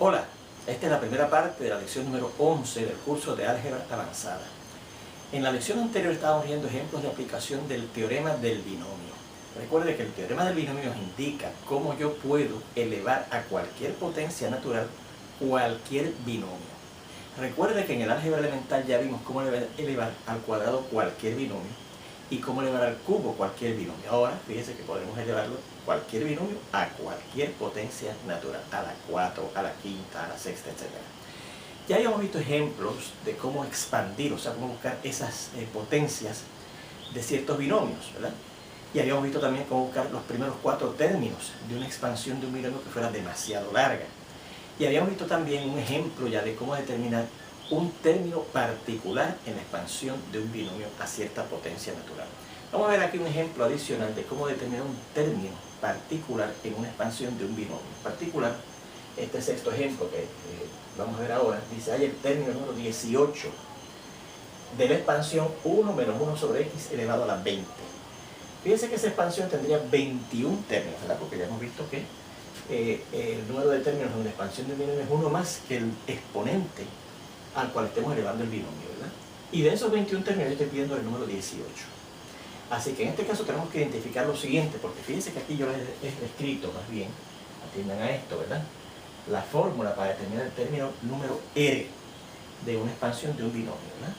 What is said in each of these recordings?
Hola, esta es la primera parte de la lección número 11 del curso de Álgebra Avanzada. En la lección anterior estábamos viendo ejemplos de aplicación del teorema del binomio. Recuerde que el teorema del binomio nos indica cómo yo puedo elevar a cualquier potencia natural cualquier binomio. Recuerde que en el álgebra elemental ya vimos cómo elevar al cuadrado cualquier binomio y cómo elevar al cubo cualquier binomio. Ahora, fíjese que podemos elevarlo cualquier binomio a cualquier potencia natural, a la 4, a la quinta, a la sexta, etc. Ya habíamos visto ejemplos de cómo expandir, o sea, cómo buscar esas potencias de ciertos binomios, ¿verdad? Y habíamos visto también cómo buscar los primeros 4 términos de una expansión de un binomio que fuera demasiado larga. Y habíamos visto también un ejemplo ya de cómo determinar un término particular en la expansión de un binomio a cierta potencia natural. Vamos a ver aquí un ejemplo adicional de cómo determinar un término particular en una expansión de un binomio particular. Este sexto ejemplo que vamos a ver ahora, dice, hay el término número 18 de la expansión 1 menos 1 sobre x elevado a la 20. Fíjense que esa expansión tendría 21 términos, ¿verdad? Porque ya hemos visto que el número de términos en una expansión de un binomio es uno más que el exponente al cual estemos elevando el binomio, ¿verdad? Y de esos 21 términos yo estoy pidiendo el número 18. Así que en este caso tenemos que identificar lo siguiente, porque fíjense que aquí yo les he escrito más bien, atiendan a esto, ¿verdad? La fórmula para determinar el término número R de una expansión de un binomio, ¿verdad?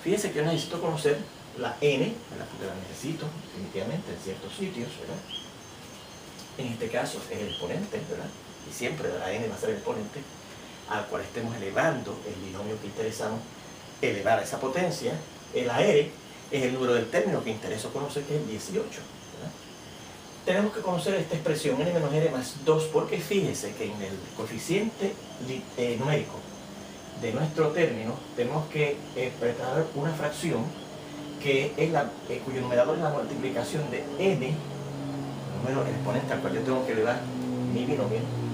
Fíjense que yo necesito conocer la n, ¿verdad? Porque la necesito definitivamente en ciertos sitios, ¿verdad? En este caso es el exponente, ¿verdad? Y siempre la n va a ser el exponente al cual estemos elevando el binomio que interesamos elevar a esa potencia. La r es el número del término que interesa conocer, que es el 18, ¿verdad? Tenemos que conocer esta expresión n menos r más 2, porque fíjese que en el coeficiente numérico de nuestro término tenemos que preparar una fracción que es cuyo numerador es la multiplicación de n, el exponente al cual yo tengo que elevar mi binomio,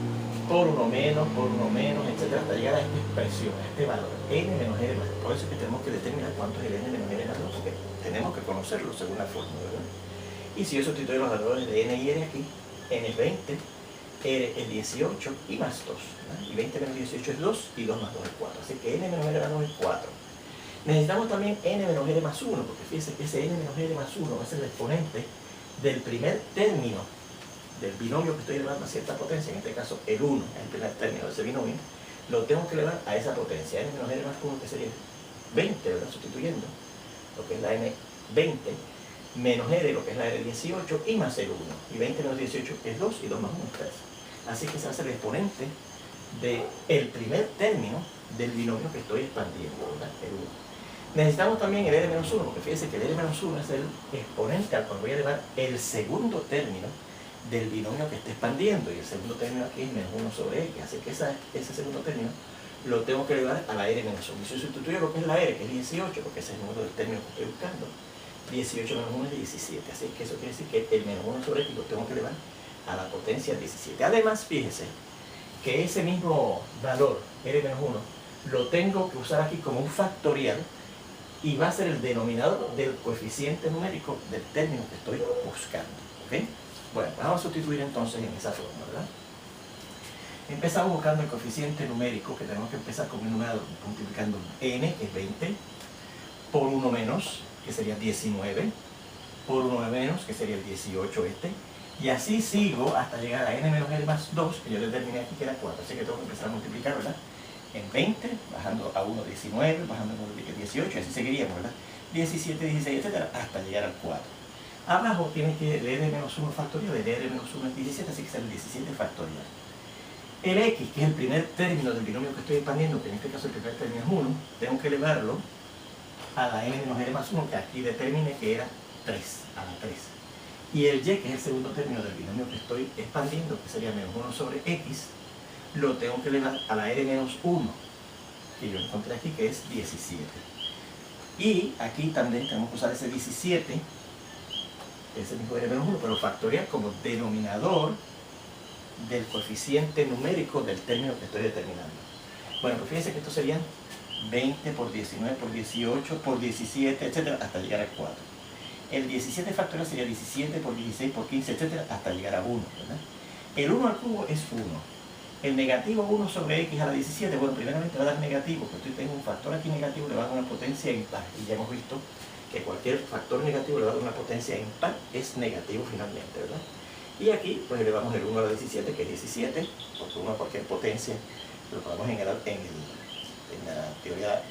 por uno menos, etc., hasta llegar a esta expresión, a este valor, n menos r más 2. Por eso es que tenemos que determinar cuánto es el n menos r más 2, porque tenemos que conocerlo según la fórmula, ¿verdad? Y si yo sustituyo los valores de n y r aquí, n es 20, r es 18 y más 2, ¿verdad? Y 20 menos 18 es 2 y 2 más 2 es 4. Así que n menos r más 2 es 4. Necesitamos también n menos r más 1, porque fíjense que ese n menos r más 1 va a ser el exponente del primer término del binomio que estoy elevando a cierta potencia, en este caso el 1 es el primer término de ese binomio, lo tengo que elevar a esa potencia, n menos r más 1, que sería 20, ¿verdad? Sustituyendo lo que es la n 20, menos r, lo que es la r 18, y más el 1. Y 20 menos 18 es 2, y 2 más 1 es 3. Así que ese va a ser el exponente del primer término del binomio que estoy expandiendo, ¿verdad? El 1. Necesitamos también el r-1, porque fíjense que el r-1 es el exponente al cual voy a elevar el segundo término del binomio que esté expandiendo, y el segundo término aquí es menos 1 sobre x, así que ese segundo término lo tengo que elevar a la r menos 1. Y si sustituyo lo que es la r, que es 18, porque ese es el número del término que estoy buscando, 18 menos 1 es 17, así que eso quiere decir que el menos 1 sobre x lo tengo que elevar a la potencia 17. Además, fíjese que ese mismo valor, r menos 1, lo tengo que usar aquí como un factorial, y va a ser el denominador del coeficiente numérico del término que estoy buscando, ¿ok? Bueno, vamos a sustituir entonces en esa forma, ¿verdad? Empezamos buscando el coeficiente numérico, que tenemos que empezar con un numerador multiplicando n, que es 20, por 1 menos, que sería 19, por 1 menos, que sería el 18 y así sigo hasta llegar a n menos r más 2, que yo determiné aquí que era 4, así que tengo que empezar a multiplicar, ¿verdad? En 20, bajando a 1, 19, bajando a 18, y así seguiríamos, ¿verdad? 17, 16, etc., hasta llegar al 4. Abajo tiene que el r menos 1 factorial, el r menos 1 es 17, así que será el 17 factorial. El x, que es el primer término del binomio que estoy expandiendo, que en este caso el primer término es 1, tengo que elevarlo a la n menos r más 1, que aquí determiné que era 3, a la 3. Y el y, que es el segundo término del binomio que estoy expandiendo, que sería menos 1 sobre x, lo tengo que elevar a la r menos 1, que yo encontré aquí, que es 17. Y aquí también tenemos que usar ese 17, ese mismo r menos 1, pero factorial como denominador del coeficiente numérico del término que estoy determinando. Bueno, pues fíjense que esto serían 20 por 19 por 18 por 17, etc., hasta llegar al 4. El 17 factorial sería 17 por 16 por 15, etc., hasta llegar a 1, ¿verdad? El 1 al cubo es 1. El negativo 1 sobre x a la 17, bueno, primeramente va a dar negativo, porque tengo un factor aquí negativo, le va a dar una potencia impar, y ya hemos visto que cualquier factor negativo le va a dar una potencia impar, es negativo finalmente, ¿verdad? Y aquí, pues elevamos el 1 a la 17, que es 17, porque 1 a cualquier potencia, lo podemos en la teoría,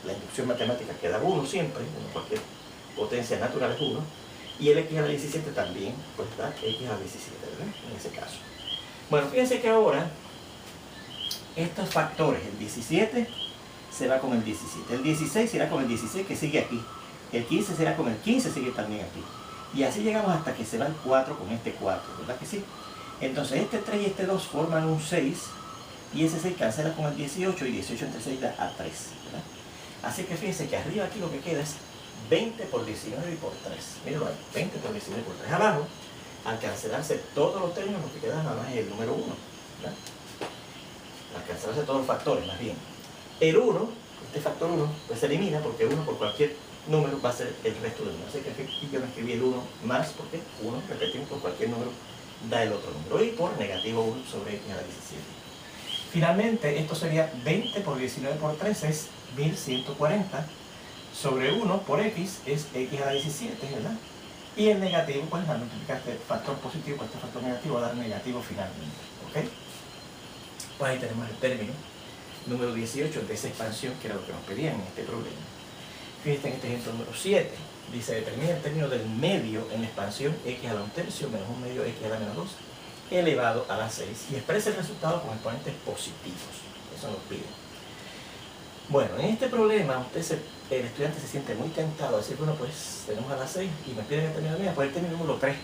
la inducción matemática queda 1 siempre, cualquier potencia natural es 1, y el x a la 17 también, pues da x a la 17, ¿verdad? En ese caso. Bueno, fíjense que ahora estos factores, el 17 se va con el 17, el 16 será con el 16 que sigue aquí, el 15 será con el 15 sigue también aquí, y así llegamos hasta que se va el 4 con este 4, ¿verdad que sí? Entonces este 3 y este 2 forman un 6, y ese 6 cancela con el 18, y 18 entre 6 da a 3, ¿verdad? Así que fíjense que arriba aquí lo que queda es 20 por 19 y por 3, mírenlo ahí, 20 por 19 y por 3, abajo, al cancelarse todos los términos, lo que queda nada más es el número 1, ¿verdad? Al cancelarse todos los factores, más bien. El 1, este factor 1, pues se elimina porque 1 por cualquier número va a ser el resto del 1. Así que aquí yo me escribí el 1 más porque 1, repetimos, por cualquier número da el otro número. Y por negativo 1 sobre x a la 17. Finalmente, esto sería 20 por 19 por 3 es 1140 sobre 1 por x es x a la 17, ¿verdad? Y el negativo, pues al multiplicar este factor positivo por este factor negativo, va a dar negativo finalmente, ¿ok? Pues ahí tenemos el término número 18 de esa expansión, que era lo que nos pedían en este problema. Fíjense en este ejemplo número 7, dice, determina el término del medio en la expansión x a la 1/3 menos 1 medio x a la menos 2 elevado a la 6 y expresa el resultado con exponentes positivos. Eso nos pide. Bueno, en este problema el estudiante se siente muy tentado a decir, bueno, pues tenemos a la 6 y me piden el término de medio, pues el término número 3,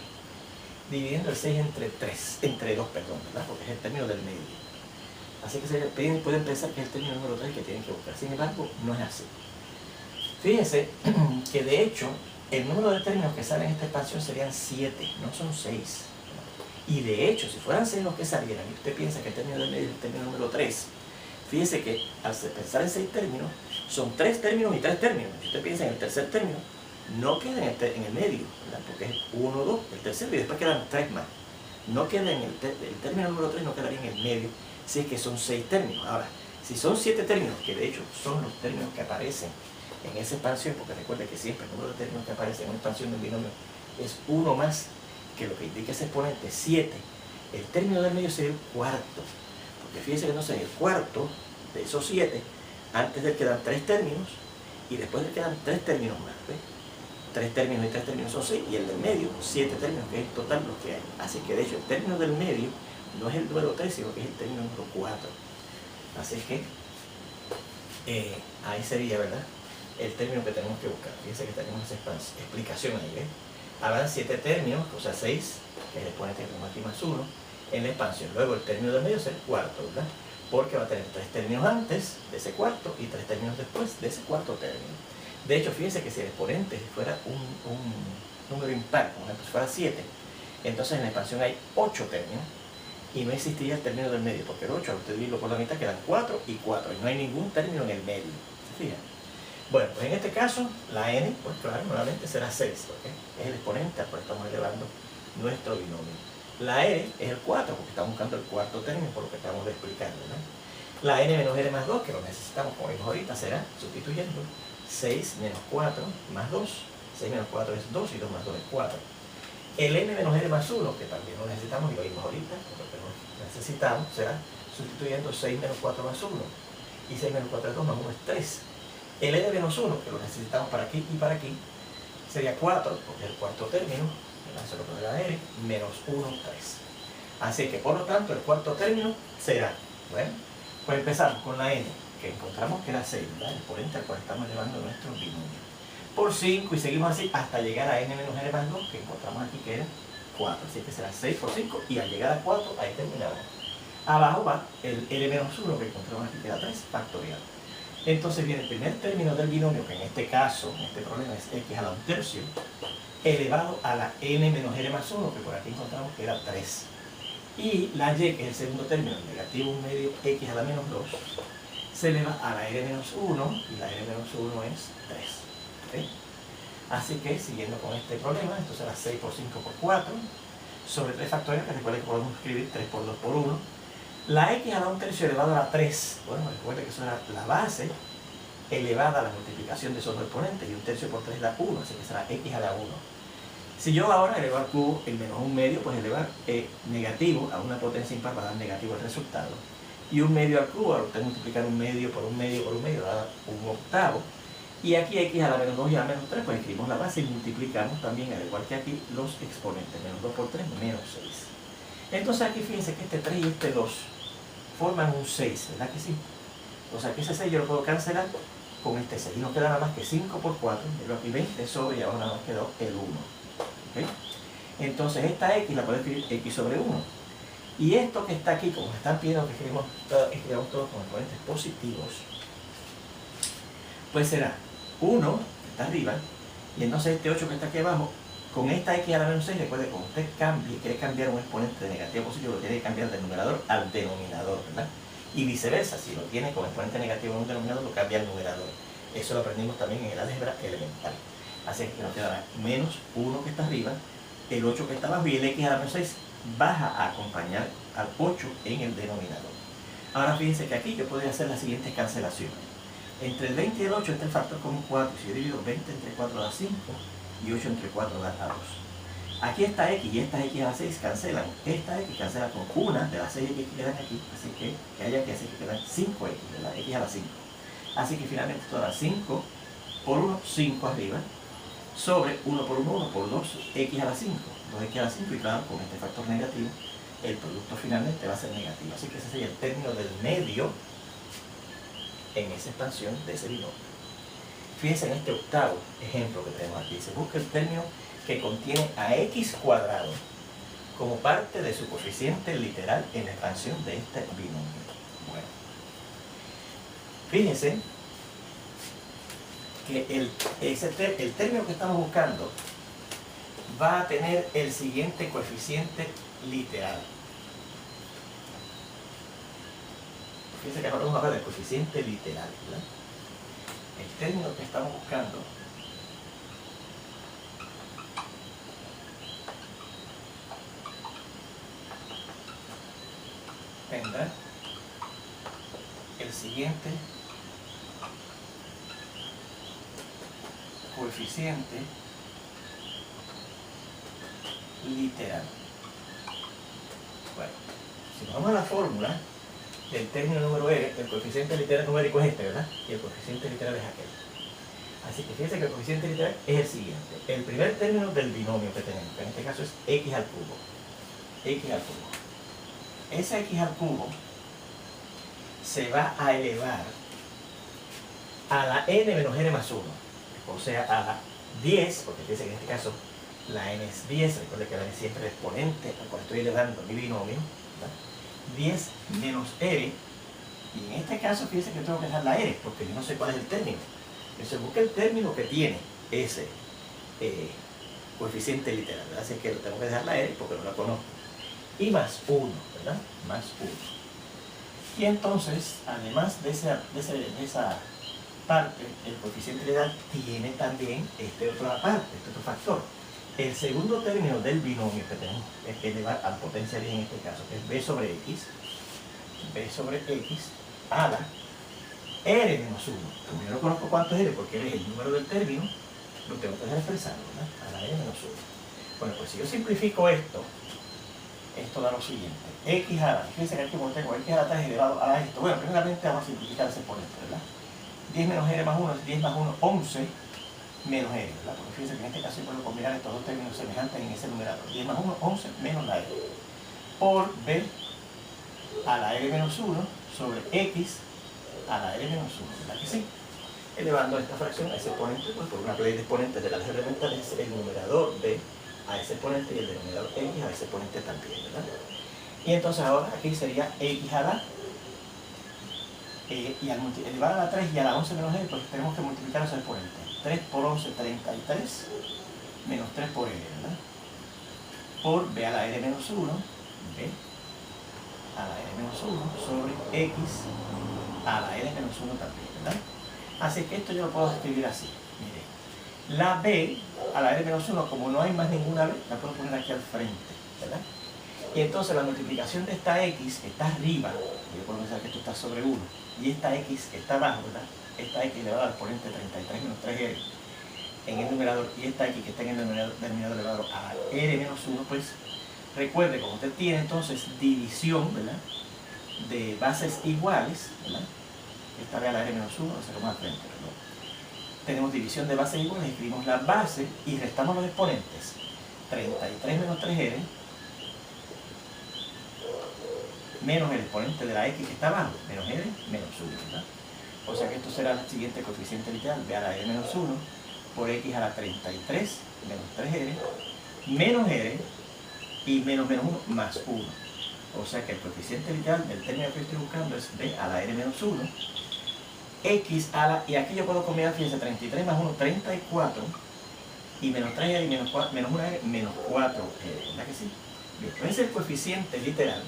dividiendo el 6 entre 2, perdón, ¿verdad? Porque es el término del medio. Así que pueden pensar que es el término número 3 que tienen que buscar. Sin embargo, no es así. Fíjense que de hecho, el número de términos que salen en esta expansión serían 7, no son 6. Y de hecho, si fueran 6 los que salieran, y usted piensa que el término del medio es el término número 3, fíjese que al pensar en 6 términos, son 3 términos y 3 términos. Si usted piensa en el tercer término, no queda en el medio, ¿verdad? Porque es 1, 2, el tercero, y después quedan 3 más. No queda en el término número 3, no quedaría en el medio, si es que son 6 términos. Ahora, si son 7 términos, que de hecho son los términos que aparecen en esa expansión, porque recuerde que siempre el número de términos que aparece en una expansión del binomio es 1 más que lo que indica ese exponente, 7. El término del medio sería el cuarto, porque fíjense que entonces el cuarto de esos 7, antes de quedan 3 términos, y después le quedan 3 términos más, ¿ves? 3 términos y 3 términos son 6, y el del medio, 7 términos, que es el total los que hay. Así que de hecho el término del medio no es el número 3, sino que es el término número 4. Así que ahí sería, ¿verdad?, el término que tenemos que buscar. Fíjense que tenemos esa explicación ahí, ¿ves? Habrán 7 términos, o sea 6, que es el exponente que tenemos aquí más 1, en la expansión. Luego el término del medio es el cuarto, ¿verdad? Porque va a tener 3 términos antes de ese cuarto y 3 términos después de ese cuarto término. De hecho, fíjense que si el exponente fuera un número impar, como ejemplo, si fuera 7, entonces en la expansión hay 8 términos y no existiría el término del medio, porque el 8, al usted dividirlo por la mitad, quedan 4 y 4, y no hay ningún término en el medio. ¿Se fijan? Bueno, pues en este caso, la n, pues claro, nuevamente será 6, ¿okay? Es el exponente al cual estamos elevando nuestro binomio. La n es el 4, porque estamos buscando el cuarto término, por lo que acabamos de explicar, ¿verdad? La n menos n más 2, que lo necesitamos, como vimos ahorita, será, sustituyendo, 6 menos 4 más 2, 6 menos 4 es 2 y 2 más 2 es 4. El n menos n más 1, que también lo necesitamos y lo vimos ahorita, porque lo necesitamos, será sustituyendo 6 menos 4 más 1, y 6 menos 4 es 2 más 1 es 3. El n menos 1, que lo necesitamos para aquí y para aquí, sería 4, porque es el cuarto término, se lo pone la n, menos 1, 3. Así que, por lo tanto, el cuarto término será, bueno, pues empezamos con la n, que encontramos que era 6, ¿verdad? El exponente al cual estamos elevando nuestro binomio. Por 5, y seguimos así hasta llegar a n menos n más 2, que encontramos aquí que era 4. Así que será 6 por 5, y al llegar a 4, ahí terminamos. Abajo va el n menos 1, que encontramos aquí que era 3, factorial. Entonces viene el primer término del binomio, que en este caso, en este problema es x a la 1/3, elevado a la n menos n más 1, que por aquí encontramos que era 3. Y la y, que es el segundo término, el negativo 1 medio x a la menos 2, se eleva a la n menos 1, y la n menos 1 es 3. ¿Okay? Así que, siguiendo con este problema, esto será 6 por 5 por 4, sobre 3 factorial, que recuerden que podemos escribir 3 por 2 por 1. La x a la 1/3 elevado a la 3, bueno, recuerden que eso era la base elevada a la multiplicación de esos dos exponentes, y 1/3 por 3 da 1, así que será x a la 1. Si yo ahora elevo al cubo el menos 1/2, pues elevar negativo a una potencia impar va a dar negativo el resultado. Y 1/2 al cubo, ahora usted multiplicar 1/2 por 1/2 por 1/2 da 1/8. Y aquí x a la menos 2 y a la menos 3, pues escribimos la base y multiplicamos también, al igual que aquí, los exponentes. Menos 2 por 3, menos 6. Entonces aquí fíjense que este 3 y este 2 forman un 6, ¿verdad que sí? O sea que ese 6 yo lo puedo cancelar con este 6. Y nos queda nada más que 5 por 4, pero aquí 20 sobre y ahora nada más quedó el 1. ¿Okay? Entonces esta x la puedo escribir x sobre 1. Y esto que está aquí, como están pidiendo que escribamos todos con exponentes positivos, pues será 1, que está arriba, y entonces este 8 que está aquí abajo, con esta x a la menos 6, recuerde, cuando usted quiere cambiar un exponente de negativo a positivo, lo tiene que cambiar del numerador al denominador, ¿verdad? Y viceversa, si lo tiene con exponente negativo en un denominador, lo cambia al numerador. Eso lo aprendimos también en el álgebra elemental. Así que nos quedará menos 1 que está arriba, el 8 que está abajo, y el x a la menos 6 baja a acompañar al 8 en el denominador. Ahora fíjense que aquí yo podría hacer las siguientes cancelaciones. Entre el 20 y el 8 está el factor común 4. Si yo divido 20 entre 4 da 5 y 8 entre 4 da 2. Aquí esta x y esta x a la 6 cancelan. Esta x cancela con una de las 6x que quedan aquí. Así que haya que hacer que quedan 5x, ¿verdad? X a la 5. Así que finalmente esto da 5 por 1, 5 arriba, sobre 1 por 1, 1 por 2, x a la 5. 2x a la 5 y claro, con este factor negativo, el producto finalmente va a ser negativo. Así que ese sería el término del medio en esa expansión de ese binomio. Fíjense en este octavo ejemplo que tenemos aquí. Se busca el término que contiene a x cuadrado como parte de su coeficiente literal en la expansión de este binomio. Bueno, fíjense que el término que estamos buscando va a tener el siguiente coeficiente literal. Fíjense que ahora vamos a hablar del coeficiente literal, ¿verdad? El término que estamos buscando tendrá el siguiente coeficiente literal. Bueno, si nos vamos a la fórmula del término número r, el coeficiente literal numérico es este, ¿verdad? Y el coeficiente literal es aquel. Así que fíjense que el coeficiente literal es el siguiente. El primer término del binomio que tenemos, que en este caso es x al cubo. X al cubo. Ese x al cubo se va a elevar a la n menos n más 1. O sea, a la 10, porque fíjense que en este caso la n es 10, recuerden que la n es siempre el exponente al cual estoy elevando mi binomio, ¿verdad? 10 menos r, y en este caso fíjense que tengo que dejar la r, porque yo no sé cuál es el término. Entonces busca el término que tiene ese coeficiente literal, ¿verdad? Así que tengo que dejar la r porque no la conozco. Y más 1, ¿verdad? Más 1. Y entonces, además de esa parte, el coeficiente literal tiene también otra parte, este otro factor. El segundo término del binomio que tenemos es que elevar al potencial en este caso, que es b sobre x a la r menos 1. Como yo no conozco cuánto es r, porque r es el número del término, lo tengo que dejar expresado, ¿verdad? A la r menos 1. Bueno, pues si yo simplifico esto da lo siguiente. X a la, fíjense que aquí como tengo x a la 3 elevado a esto. Bueno, primeramente vamos a simplificar ese exponente, ¿verdad? 10 menos r más 1 es 10 más 1, 11 menos r, ¿verdad? Porque fíjense que en este caso yo puedo combinar estos dos términos semejantes en ese numerador. 10 más 1, 11 menos la r. Por b a la r menos 1 sobre x a la r menos 1, ¿verdad que sí? Elevando esta fracción a ese exponente, pues por una ley de exponentes de la álgebra elemental es el numerador b a ese exponente y el denominador x a ese exponente también, ¿verdad? Y entonces ahora aquí sería x a la y al elevar a la 3 y a la 11 menos r, pues tenemos que multiplicar esos exponentes. 3 por 11, 33, menos 3 por r, ¿verdad? Por b a la r menos 1, b a la r menos 1 sobre x a la r menos 1 también, ¿verdad? Así que esto yo lo puedo escribir así, mire. La b a la r menos 1, como no hay más ninguna b, la puedo poner aquí al frente. ¿verdad? Y entonces la multiplicación de esta x que está arriba, yo puedo pensar que esto está sobre 1, y esta x que está abajo, ¿verdad? Esta x elevado al exponente 33 menos 3r en el numerador, y esta x que está en el denominador elevado a r menos 1, pues recuerde, como usted tiene entonces división, ¿verdad?, de bases iguales, ¿verdad? Esta vez a la r menos 1, lo sacamos al frente, ¿verdad? Tenemos división de bases iguales, escribimos la base y restamos los exponentes. 33 menos 3r menos el exponente de la x que está abajo, menos r menos 1, ¿verdad? O sea que esto será el siguiente coeficiente literal, b a la r menos 1 por x a la 33 menos 3r menos r y menos 1 más 1. O sea que el coeficiente literal del término que estoy buscando es b a la r menos 1, x a la, y aquí yo puedo combinar, fíjense, 33 más 1, 34, y menos 3r y menos 1r, menos 4r, ¿verdad que sí? Bien, pues ese es el coeficiente literal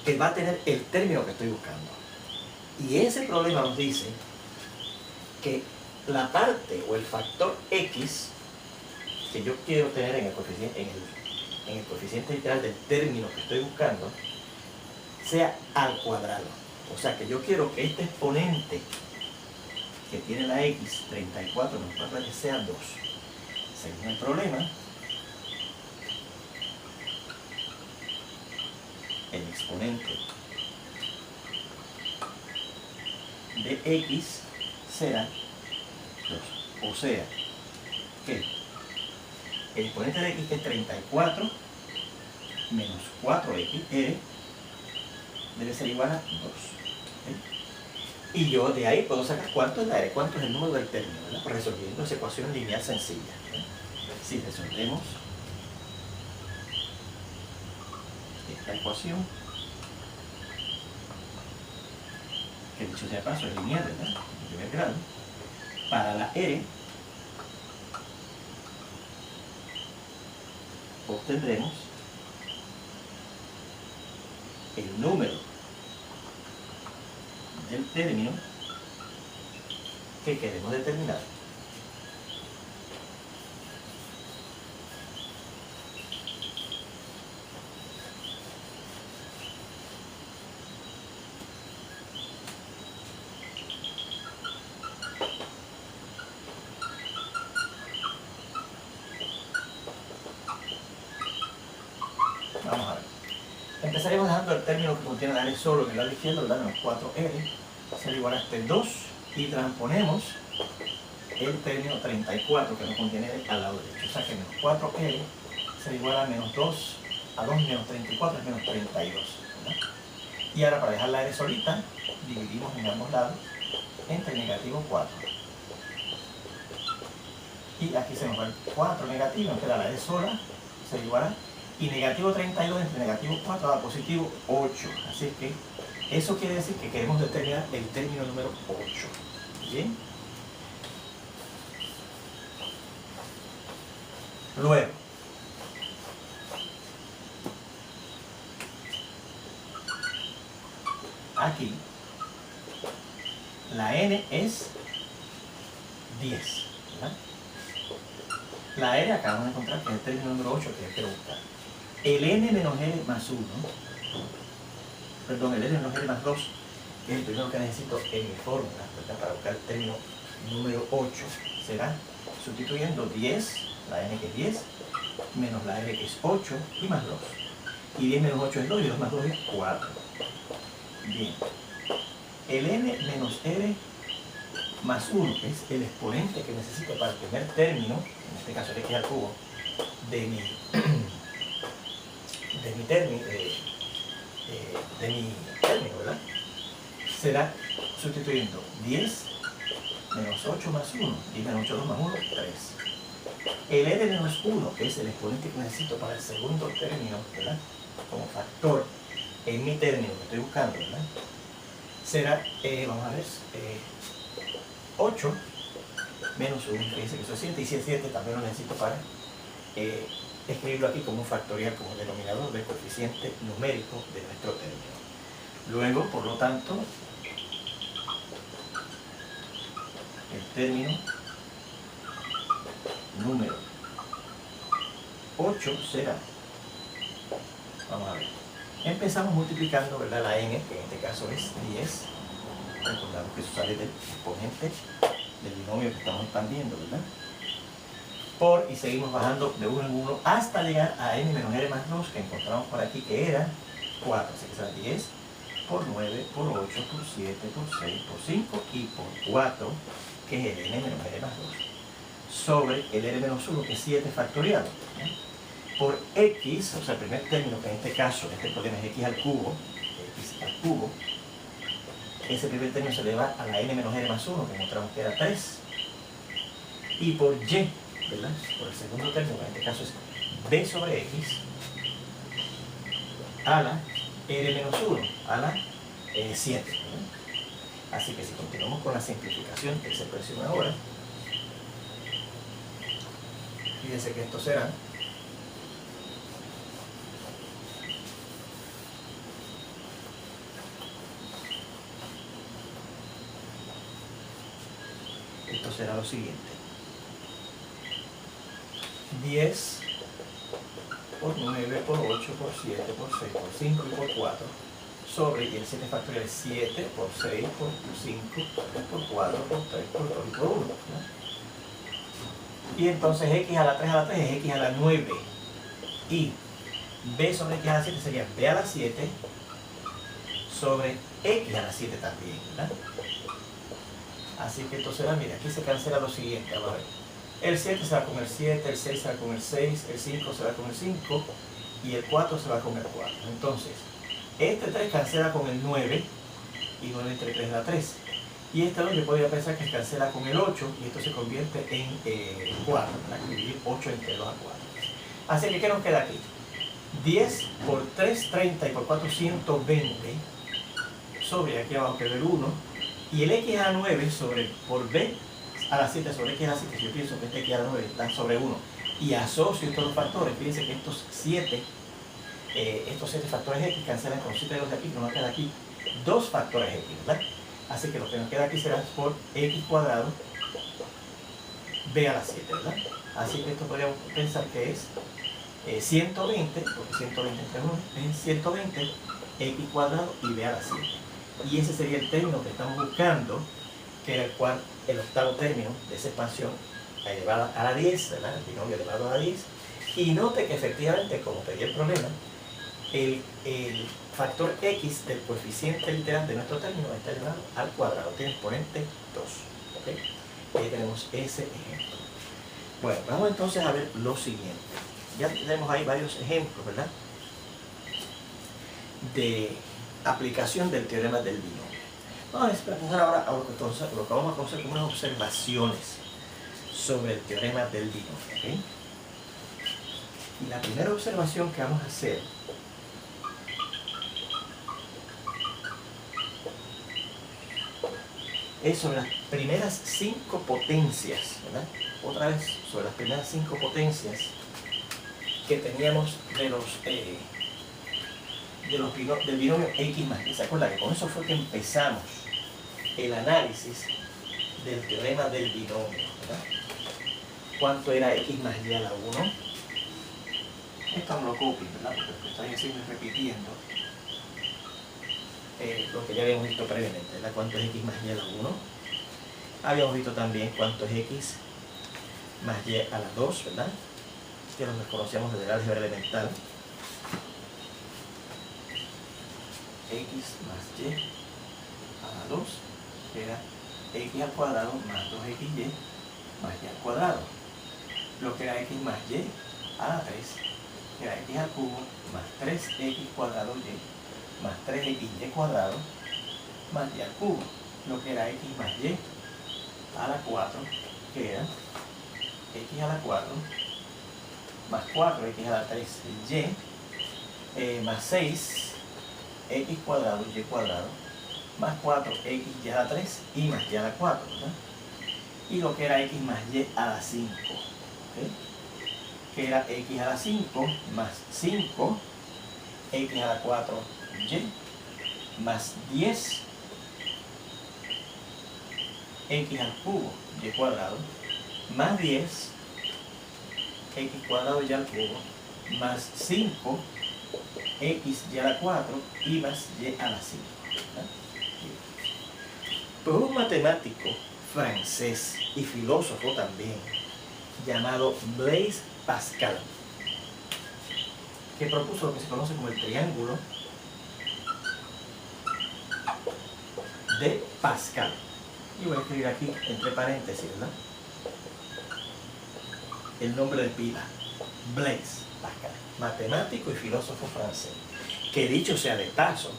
que va a tener el término que estoy buscando. Y ese problema nos dice que la parte o el factor x que yo quiero tener en el coeficiente literal del término que estoy buscando sea al cuadrado. O sea que yo quiero que este exponente que tiene la x, 34 menos 4, sea 2. Según el problema, el exponente de x será 2. O sea que el exponente de x, que es 34 menos 4r, debe ser igual a 2. Y yo de ahí puedo sacar cuánto es la r, cuánto es el número del término, ¿verdad? Resolviendo esa ecuación lineal sencilla, ¿verdad? Si resolvemos esta ecuación, que dicho sea de paso es lineal, ¿verdad?, en primer grado, para la r obtendremos el número del término que queremos determinar. Vamos a ver. Empezaremos dejando el término que contiene la r solo en el lado izquierdo, ¿verdad?, menos 4r, será igual a este 2, y transponemos el término 34 que no contiene r al lado derecho. O sea que menos 4r será igual a menos 2, a 2 menos 34 es menos 32, ¿verdad? Y ahora, para dejar la r solita, dividimos en ambos lados entre negativo 4. Y aquí se nos va el 4 negativo, nos queda la r sola, será igual a, y negativo 32 entre negativo 4 da positivo 8. Así que eso quiere decir que queremos determinar el término número 8. ¿Bien? Luego, aquí, la n es 10, ¿verdad? La r acabamos de encontrar que es el término número 8 que yo quiero buscar. El n menos r más 1, perdón, el n menos r más 2, que es el primero que necesito en mi fórmula, ¿verdad?, para buscar el término número 8, será sustituyendo 10, la n que es 10, menos la r que es 8, y más 2. Y 10 menos 8 es 2, y 2 más 2 es 4. Bien. El n menos r más 1, que es el exponente que necesito para el primer término, en este caso x al cubo, de mi término, ¿verdad?, será sustituyendo 10 menos 8 más 1, 10 menos 8, 2 más 1, 3. El r menos 1, que es el exponente que necesito para el segundo término, ¿verdad?, como factor en mi término que estoy buscando, ¿verdad?, será, vamos a ver, 8 menos 1, fíjense que eso es 7, y si es 7 también lo necesito para escribirlo aquí como un factorial, como denominador del coeficiente numérico de nuestro término. Luego, por lo tanto, el término número 8 será, vamos a ver, empezamos multiplicando, ¿verdad? La n, que en este caso es 10, recordamos que eso sale del exponente del binomio que estamos expandiendo, ¿verdad? Por, y seguimos bajando de 1 en 1 hasta llegar a n menos r más 2, que encontramos por aquí, que era 4, así que será 10 por 9, por 8, por 7, por 6, por 5 y por 4, que es el n menos r más 2, sobre el r menos 1, que es 7 factoriado, ¿eh? Por x, o sea, el primer término, que en este caso, en este problema es x al cubo, ese primer término se eleva a la n menos r más 1, que encontramos que era 3, y por y, ¿verdad? Por el segundo término, que en este caso es b sobre x, a la r menos 1, a la 7, ¿verdad? Así que si continuamos con la simplificación que se presiona ahora, fíjense que esto será lo siguiente: 10 por 9, por 8, por 7, por 6, por 5 y por 4, sobre, y el 7 factorial es 7 por 6, por 5, por 4, por 3, por 2 y por 1, ¿no? Y entonces x a la 3 es x a la 9, y b sobre x a la 7 sería b a la 7 sobre x a la 7 también, ¿verdad? Así que entonces, mira, aquí se cancela lo siguiente, vamos a ver. El 7 se va con el 7, el 6 se va con el 6, el 5 se va con el 5 y el 4 se va con el 4. Entonces, este 3 cancela con el 9 y 9 entre 3 da 3. Y este 2 yo podría pensar que se cancela con el 8 y esto se convierte en 4, para dividir 8 entre 2 a 4. Así que, ¿qué nos queda aquí? 10 por 3, 30 y por 4, 120 sobre, aquí abajo quedó el 1. Y el x a la 9 sobre, por b a la 7 sobre x a la 7, si yo pienso que este x a la 9 está sobre 1, y asocio estos dos factores, fíjense que estos 7 factores x cancelan con 7 de los de aquí, nos queda aquí 2 factores x, ¿verdad? Así que lo que nos queda aquí será por x cuadrado b a la 7, ¿verdad? Así que esto podríamos pensar que es 120, porque 120 entre 1 es 120 x cuadrado y b a la 7. Y ese sería el término que estamos buscando, que era el octavo término de esa expansión elevada a la 10, ¿verdad? El binomio elevado a la 10. Y note que efectivamente, como pedí el problema, el factor x del coeficiente literal de nuestro término está elevado al cuadrado, tiene exponente 2. ¿Okay? Ahí tenemos ese ejemplo. Bueno, vamos entonces a ver lo siguiente. Ya tenemos ahí varios ejemplos, ¿verdad? De aplicación del teorema del binomio. Vamos a pasar ahora a lo que vamos a conocer como unas observaciones sobre el teorema del binomio. ¿Okay? Y la primera observación que vamos a hacer es sobre las primeras 5 potencias, ¿verdad? Otra vez, sobre las primeras 5 potencias que teníamos del binomio x más y. ¿Se acuerdan que con eso fue que empezamos el análisis del teorema del binomio, ¿verdad? ¿Cuánto era x más y a la 1? Esto no lo copien, ¿verdad? Porque lo que estoy haciendo es repitiendo lo que ya habíamos visto previamente, ¿verdad? ¿Cuánto es x más y a la 1? Habíamos visto también cuánto es x más y a la 2, ¿verdad? Que lo conocíamos desde el álgebra elemental. X más y a la 2, que era x al cuadrado más 2xy más y al cuadrado. Lo que era x más y a la 3, que era x al cubo más 3x cuadrado y más 3xy cuadrado más y al cubo. Lo que era x más y a la 4, que era x a la 4 más 4x a la 3y más 6 x cuadrado y cuadrado más 4x y a la 3 y más y a la 4, ¿verdad? Y lo que era x más y a la 5, ¿okay? Que era x a la 5 más 5 x a la 4y más 10 x al cubo y cuadrado más 10 x cuadrado y al cubo, más 5 x y a la 4 y más y a la 5. Pues un matemático francés y filósofo también, llamado Blaise Pascal, que propuso lo que se conoce como el triángulo de Pascal. Y voy a escribir aquí entre paréntesis, ¿verdad?, el nombre de pila, Blaise Pascal, matemático y filósofo francés. Que dicho sea de paso,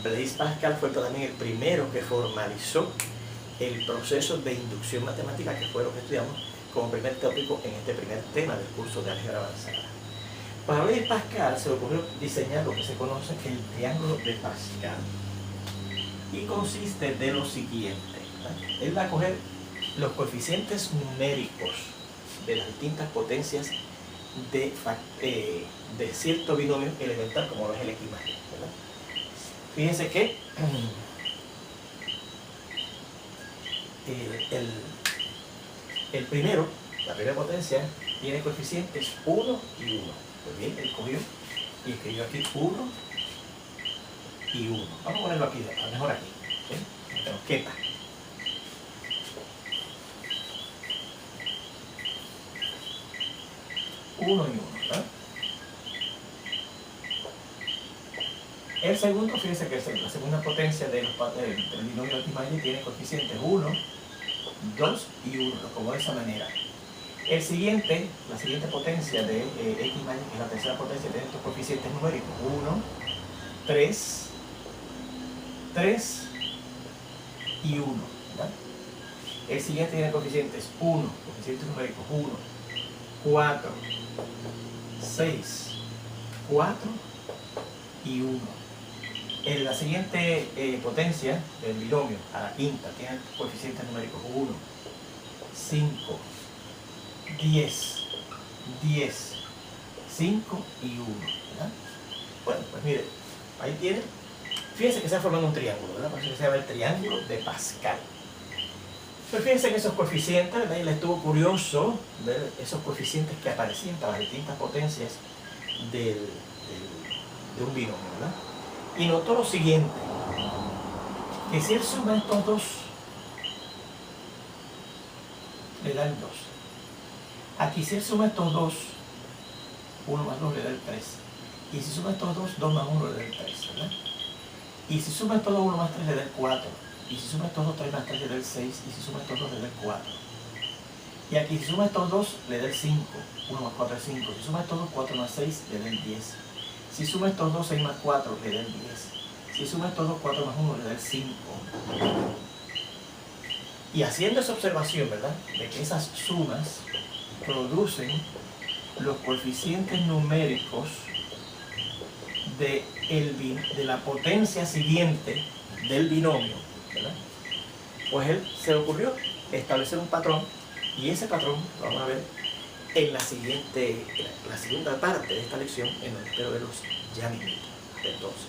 Blaise Pascal fue también el primero que formalizó el proceso de inducción matemática, que fue lo que estudiamos como primer tópico en este primer tema del curso de álgebra avanzada. Para Blaise Pascal se le ocurrió diseñar lo que se conoce el triángulo de Pascal, y consiste de lo siguiente, ¿verdad? Él va a coger los coeficientes numéricos de las distintas potencias de cierto binomio elemental como lo es el x más y, ¿verdad? Fíjense que el primero, la primera potencia, tiene coeficientes 1 y 1. Pues bien, él cogió y escribió aquí 1 y 1. Vamos a ponerlo aquí, a lo mejor aquí, ¿sí? Que nos quepa. 1 y 1, ¿verdad? El segundo, fíjense que la segunda potencia del binomio x más y tiene coeficientes 1, 2 y 1, como de esa manera. La siguiente potencia de x más y, que es la tercera potencia, tiene estos coeficientes numéricos 1, 3 y 1, ¿verdad? El siguiente tiene coeficientes 1, coeficientes numéricos 1, 4, 6, 4 y 1. En la siguiente potencia del binomio, a la quinta, tiene coeficientes numéricos 1, 5, 10, 5 y 1, ¿verdad? Bueno, pues mire, ahí tiene. Fíjense que se ha formado un triángulo, ¿verdad? Por eso se llama el triángulo de Pascal. Pues fíjense que esos coeficientes, ¿verdad? Y le estuvo curioso ver esos coeficientes que aparecían para las distintas potencias de un binomio, ¿verdad? Y notó lo siguiente, que si él suma estos dos, le da el 2. Aquí si él suma estos dos, 1 más 2 le da el 3. Y si suma estos dos, 2 más 1 le da el 3, ¿verdad? Y si suma estos dos, 1 más 3 le da el 4. Y si suma estos dos, 3 más 3 le da el 6. Y si suma estos dos, le da el 4. Y aquí si suma estos dos, le da el 5. 1 más 4 es 5. Si suma estos dos, 4 más 6 le da el 10. Si suma estos dos, 6 más 4 le da el 10. Si suma estos dos, 4 más 1 le da el 5. Y haciendo esa observación, ¿verdad?, de que esas sumas producen los coeficientes numéricos de la potencia siguiente del binomio, ¿verdad?, pues él se le ocurrió establecer un patrón, y ese patrón lo vamos a ver en la segunda parte de esta lección, en donde espero verlos ya mismo. Hasta entonces.